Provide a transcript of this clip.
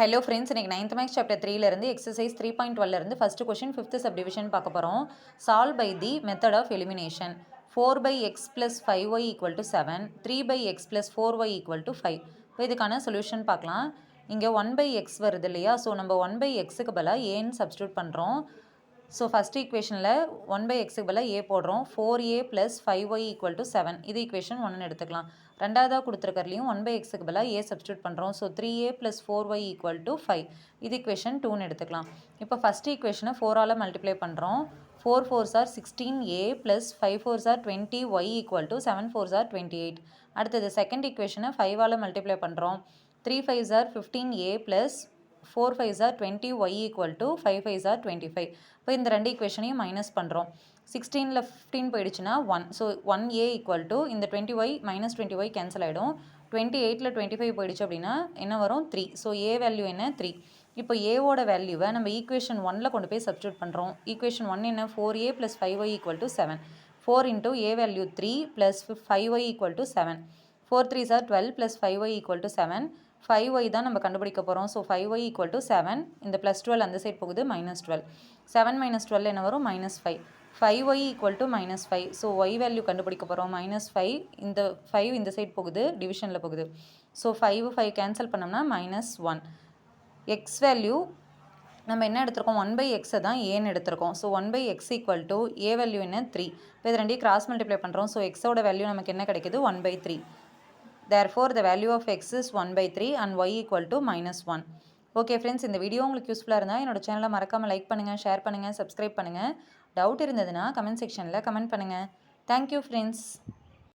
Hello friends, இன்னைக்கு 9th maths chapter 3ல இருந்து exercise 3.12 இருந்து ஃபர்ஸ்ட் கொஸ்டின் 5th சப்டிவிஷன் பார்க்க போகிறோம். Solve by the method of elimination. 4/x + 5y = 7, 3/x + 4y = 5. இப்போ இதுக்கான சொல்யூஷன் பார்க்கலாம். இங்கே 1/x வருது இல்லையா, ஸோ நம்ம 1/xக்கு பதிலாக ஏன்னு சப்ஸ்டியூட் பண்ணுறோம். ஸோ ஃபஸ்ட் ஈக்குவேஷனில் 1/xக்கு பதிலாக a போடுறோம். 4a + 5y = 7. இது ஈக்குவேஷன் 1ன்னு எடுத்துக்கலாம். ரெண்டாவதாக கொடுத்துருக்கறலையும் 1/xக்கு பதிலாக a சப்ஸ்டியூட் பண்ணுறோம். So 3a + 4y = 5. இது ஈக்குவேஷன் 2ன்னு எடுத்துக்கலாம். இப்போ ஃபஸ்ட் ஈக்குவேஷனை 4ஆல் மல்டிப்ளை பண்ணுறோம். 4 4s are 16a + 5 4s are 20y = 7 4s are 28. அடுத்தது செகண்ட் ஈக்குவேஷனை 5ஆல் மல்டிப்ளை பண்ணுறோம். 3 5s are 15a + 4 5s are 20y = 5 5s are 25. இப்போ இந்த ரெண்டு ஈக்குவேஷனையும் மைனஸ் பண்ணுறோம். 16ல் 15 போயிடுச்சுன்னா 1. ஸோ 1a = இந்த 20y - 20y கேன்சல் ஆகிடும். 28ல் 25 போயிடுச்சு அப்படின்னா என்ன வரும்? 3. ஸோ a வேல்யூ என்ன? 3. இப்போ ஏவோட வேல்யூவை நம்ம ஈக்குவேஷன் 1ல் கொண்டு போய் சப்ஸ்டியூட் பண்ணுறோம். ஈக்குவேஷன் 1 என்ன? 4a + 5y = 7. 4 × a value 3 + 5y = 7. 4 3s are 12 + 5y = 7. 5y தான் நம்ம கண்டுபிடிக்க போகிறோம். So 5y = 7. இந்த +12 அந்த சைட் போகுது, -12. 7 - 12 என்ன வரும்? -5. 5y = -5. ஸோ y வேல்யூ கண்டுபிடிக்க போகிறோம். -5. இந்த 5 இந்த சைட் போகுது, டிவிஷனில் போகுது. ஸோ 5 5 கேன்சல் பண்ணோம்னா -1. x வேல்யூ நம்ம என்ன எடுத்திருக்கோம்? 1/x தான் ஏன்னு எடுத்திருக்கோம். ஸோ 1/x = a வேல்யூ என்ன? 3. இப்போ இது ரெண்டையும் கிராஸ் மல்டிப்ளை பண்ணுறோம். ஸோ எக்ஸோட வேல்யூ நமக்கு என்ன கிடைக்குது? 1/3. Therefore, the value of x is 1/3 and y = -1. Okay friends, இந்த வீடியோ உங்களுக்கு யூஸ்ஃபுல்லாக இருந்தால் என்னோட சேனலை மறக்காமல் லைக் பண்ணுங்கள், ஷேர் பண்ணுங்கள், சப்ஸ்கிரைப் பண்ணுங்கள். டவுட் இருந்ததுன்னா கமெண்ட் செக்ஷனில் கமெண்ட் பண்ணுங்கள். Thank you friends.